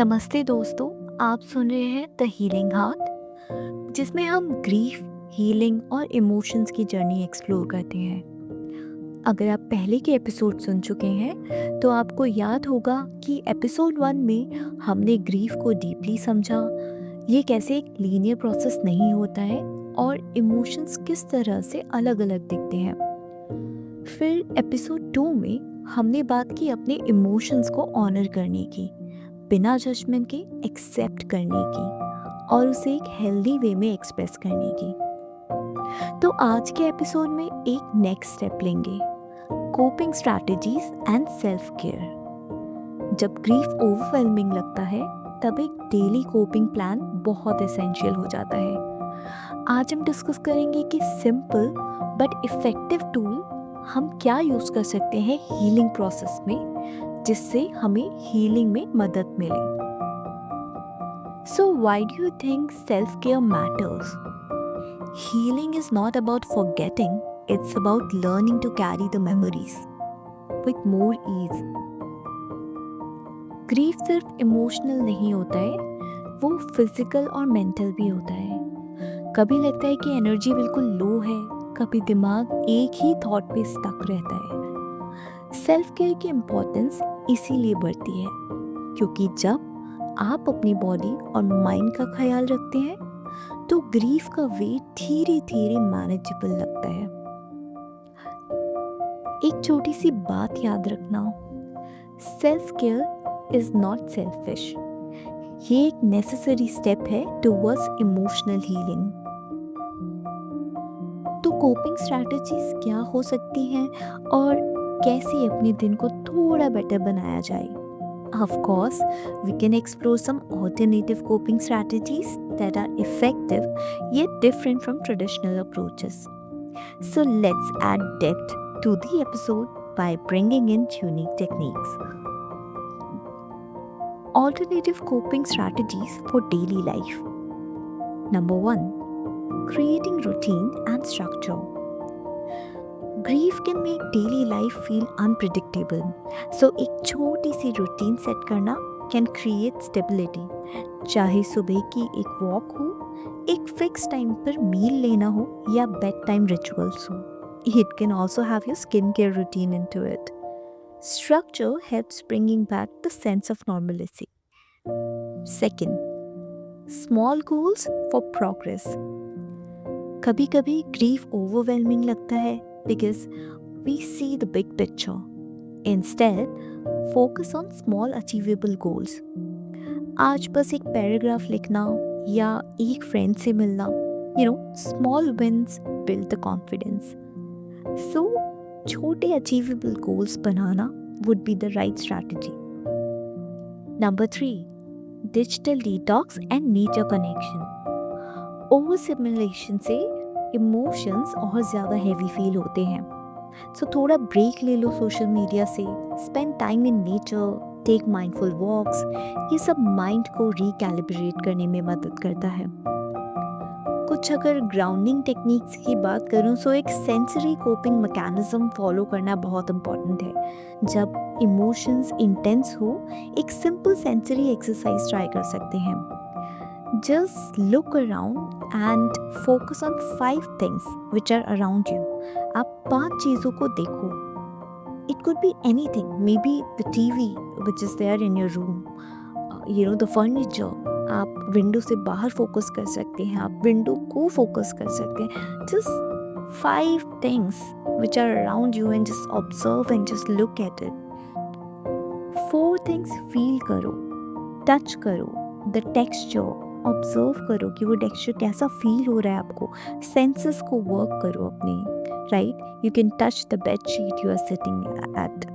नमस्ते दोस्तों, आप सुन रहे हैं द हीलिंग हार्ट, जिसमें हम ग्रीफ, हीलिंग और इमोशंस की जर्नी एक्सप्लोर करते हैं। अगर आप पहले के एपिसोड सुन चुके हैं तो आपको याद होगा कि एपिसोड 1 में हमने ग्रीफ को डीपली समझा, ये कैसे एक लीनियर प्रोसेस नहीं होता है और इमोशंस किस तरह से अलग अलग दिखते हैं। फिर एपिसोड 2 में हमने बात की अपने इमोशंस को ऑनर करने की, बिना जजमेंट के एक्सेप्ट करने की और उसे एक हेल्दी वे में एक्सप्रेस करने की। तो आज के एपिसोड में एक नेक्स्ट स्टेप लेंगे, coping strategies and self care. जब ग्रीफ ओवरवेलमिंग लगता है तब एक डेली कोपिंग प्लान बहुत एसेंशियल हो जाता है। आज हम डिस्कस करेंगे कि सिंपल बट इफेक्टिव टूल हम क्या यूज़ कर सकते हैं हीलिंग प्रोसेस में, जिससे हमें हीलिंग में मदद मिले। So why do you think self-care matters? Healing is not about forgetting, it's about learning to carry the memories with more ease. Grief सिर्फ इमोशनल नहीं होता है, वो फिजिकल और मेंटल भी होता है। कभी लगता है कि एनर्जी बिल्कुल लो है, कभी दिमाग एक ही थॉट पे स्टक रहता है। सेल्फ केयर की इम्पोर्टेंस इसीलिए बढ़ती है क्योंकि जब आप अपनी बॉडी और माइंड का ख्याल रखते हैं तो ग्रीफ का वेट धीरे धीरे मैनेजेबल लगता है। एक छोटी सी बात याद रखना, self care is not selfish, ये एक नेसेसरी स्टेप है टुवर्ड्स इमोशनल हीलिंग। तो कोपिंग स्ट्रैटेजीज क्या हो सकती हैं और कैसे अपने दिन को थोड़ा बेटर बनाया जाए? Of course, we can explore some alternative coping strategies that are effective yet different from traditional approaches. So let's add depth to the episode by bringing in unique techniques. Alternative coping strategies for daily life. Number 1, creating routine and structure. Grief can make daily life feel unpredictable. So एक छोटी सी routine set करना can create stability. चाहे सुबह की एक walk हो, एक fix time पर मील लेना हो या बेड टाइम रिचुअल्स हो। It can also have your skincare routine into it. Structure helps bringing back the sense of normalcy. Second, small goals for progress. कभी कभी ग्रीफ ओवरवेलमिंग लगता है because we see the big picture. Instead, focus on small achievable goals. आज बस एक paragraph लिखना या एक फ्रेंड से मिलना, small wins build the confidence. So, छोटे achievable goals banana would be the right strategy. Number 3, digital detox and nature connection. ओवरस्टिमुलेशन से इमोशंस और ज़्यादा हैवी फील होते हैं। सो थोड़ा ब्रेक ले लो सोशल मीडिया से, spend time in nature, take mindful walks, ये सब माइंड को रिकैलिब्रेट करने में मदद करता है। कुछ अगर ग्राउंडिंग टेक्निक्स की बात करूँ तो एक सेंसरी कोपिंग मैकेनिज्म फॉलो करना बहुत इम्पॉर्टेंट है। जब इमोशंस इंटेंस हो, एक सिंपल सेंसरी एक्सरसाइज ट्राई कर सकते हैं। Just look around and focus on 5 things which are around you. आप 5 चीज़ों को देखो. It could be anything. Maybe the TV which is there in your room. The furniture. आप विंडो से बाहर फोकस कर सकते हैं, आप विंडो को फोकस कर सकते हैं. Just 5 things which are around you and just observe and just look at it. 4 things feel करो, touch करो, the texture. ऑब्जर्व करो कि वो टेक्सचर कैसा फील हो रहा है आपको, सेंसेस को वर्क करो अपने, right. You can touch the bed sheet you are sitting at.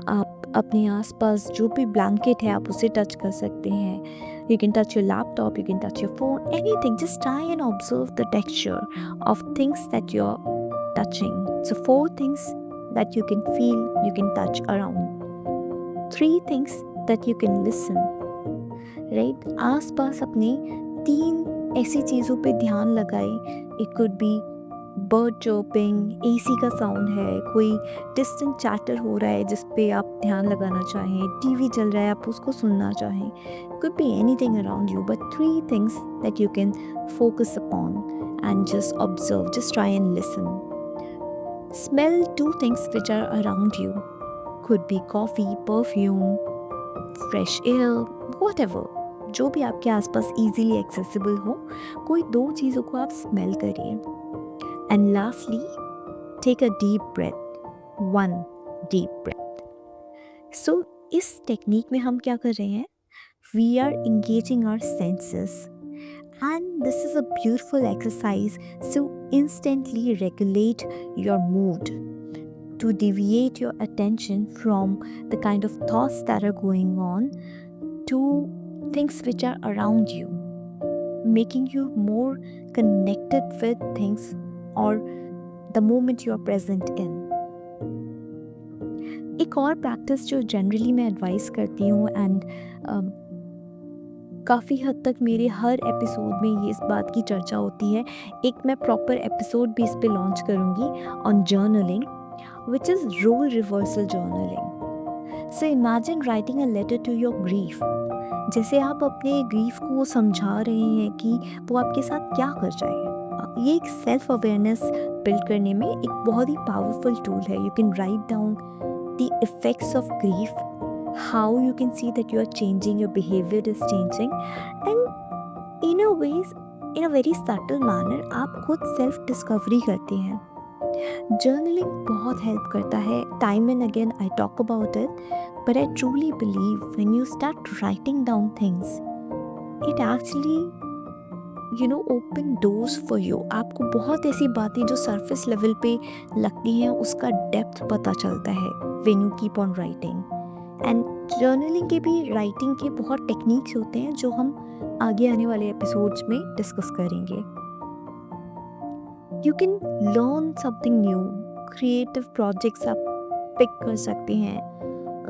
आप अपने आसपास जो भी ब्लैंकेट है आप उसे टच कर सकते हैं। You can touch your laptop, you can touch your phone, anything. Just try and observe the texture of things that you are touching. So 4 things that you can feel, you can touch around. 3 things that you can listen, right. आसपास अपने 3 ऐसी चीज़ों पे ध्यान लगाए। It could be bird chirping, AC का sound है, कोई डिस्टेंट चैटर हो रहा है जिस पे आप ध्यान लगाना चाहें, टीवी चल रहा है आप उसको सुनना चाहें, could be anything around you, but three things that you can focus upon and just observe, just try and listen. Smell two things which are around you, could be coffee, perfume, fresh air, whatever, जो भी आपके आसपास easily accessible हो, कोई दो चीज़ों को आप स्मेल करिए. And lastly, take a deep breath. One deep breath. So, इस टेक्निक में हम क्या कर रहे हैं? We are engaging our senses. And this is a beautiful exercise to instantly regulate your mood, to deviate your attention from the kind of thoughts that are going on to things which are around you, making you more connected with things or the moment you are present in. एक और practice जो generally मैं advice करती हूँ and काफ़ी हद तक मेरे हर एपिसोड में ये इस बात की चर्चा होती है, एक मैं प्रॉपर एपिसोड भी इस पे लॉन्च करूँगी on journaling, which is role reversal journaling. So imagine writing a letter to your grief. जैसे आप अपने ग्रीफ को समझा रहे हैं कि वो आपके साथ क्या कर रहा है. ये एक सेल्फ अवेयरनेस बिल्ड करने में एक बहुत ही पावरफुल टूल है. You can write down the effects of grief, how you can see that you are changing, your behavior is changing, and in a ways, in a very subtle manner आप खुद self discovery करते हैं. Journaling बहुत help करता है. Time and again I talk about it, but I truly believe when you start writing down things, it actually open doors for you. आपको बहुत ऐसी बातें जो सरफेस लेवल पे लगती हैं उसका डेप्थ पता चलता है when you keep on writing. And journaling के भी राइटिंग के बहुत टेक्निक्स होते हैं जो हम आगे आने वाले एपिसोड्स में डिस्कस करेंगे. You can learn something new, creative projects आप पिक कर सकते हैं.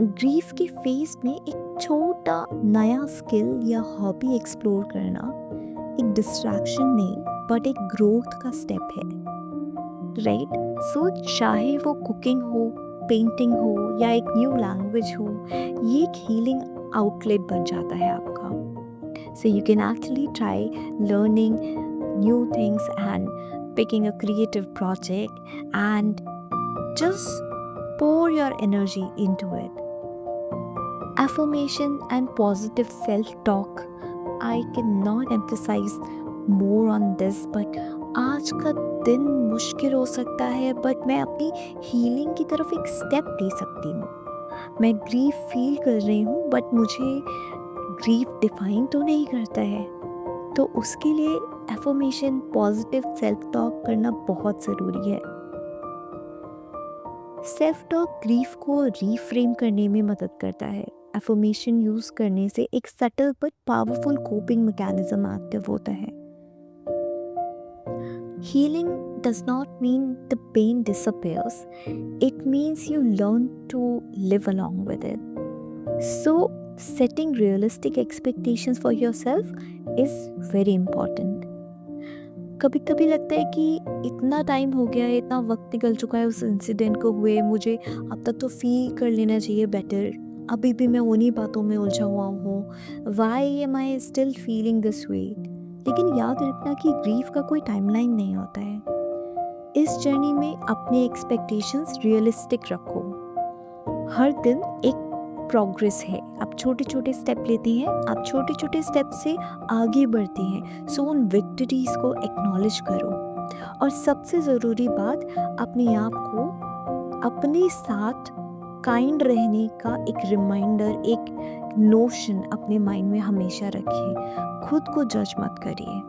ग्रीफ के फेस में एक छोटा नया स्किल या हॉबी एक्सप्लोर करना एक डिस्ट्रैक्शन नहीं बट एक ग्रोथ का स्टेप है, राइट? सो चाहे वो कुकिंग हो, पेंटिंग हो या एक न्यू लैंग्वेज हो, ये एक हीलिंग आउटलेट बन जाता है आपका. So you can actually try learning new things and picking a creative project and just pour your energy into it. Affirmation and positive self-talk. I cannot emphasize more on this, but आज का दिन मुश्किल हो सकता है but मैं अपनी healing की तरफ एक स्टेप ले सकती हूँ. मैं ग्रीफ फील कर रही हूँ बट मुझे ग्रीफ डिफाइन तो नहीं करता है, तो उसके लिए एफर्मेशन, पॉजिटिव सेल्फ टॉक करना बहुत ज़रूरी है. सेल्फ टॉक ग्रीफ को रीफ्रेम करने में मदद करता है. एफर्मेशन यूज़ करने से एक subtle but powerful coping mechanism active होता है. Healing does not mean the pain disappears. It means you learn to live along with it. So, setting realistic expectations for yourself is very important. कभी कभी लगता है कि इतना time हो गया है, इतना वक्त निकल चुका है उस इंसिडेंट को हुए, मुझे अब तक तो फील कर लेना चाहिए बेटर. अभी भी मैं उन्हीं बातों में उलझा हुआ हूँ. Why am I still feeling this way? लेकिन याद रखना कि ग्रीफ का कोई टाइमलाइन नहीं होता है. इस जर्नी में अपने एक्सपेक्टेशंस रियलिस्टिक रखो. हर दिन एक प्रोग्रेस है. आप छोटे छोटे स्टेप लेते हैं, आप छोटे छोटे स्टेप से आगे बढ़ते हैं. सो उन विक्ट्रीज को एक्नॉलेज करो. और सबसे ज़रूरी बात, अपने आप को अपने साथ काइंड रहने का एक रिमाइंडर, एक नोशन अपने माइंड में हमेशा रखिए. खुद को जज मत करिए.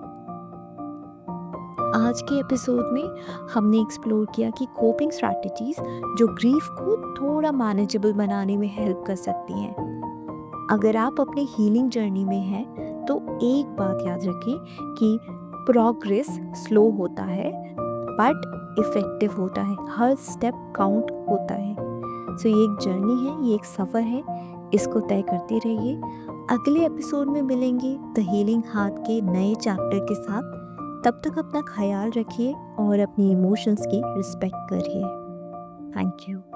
आज के एपिसोड में हमने एक्सप्लोर किया कि कोपिंग स्ट्रैटेजीज जो ग्रीफ को थोड़ा मैनेजेबल बनाने में हेल्प कर सकती हैं. अगर आप अपने हीलिंग जर्नी में हैं तो एक बात याद रखें कि प्रोग्रेस स्लो होता है बट इफ़ेक्टिव होता है. हर स्टेप काउंट होता है. सो ये एक जर्नी है, ये एक सफ़र है, इसको तय करते रहिए. अगले एपिसोड में मिलेंगे द हीलिंग हार्ट के नए चैप्टर के साथ. तब तक अपना ख्याल रखिए और अपनी इमोशंस की रिस्पेक्ट करिए। Thank you.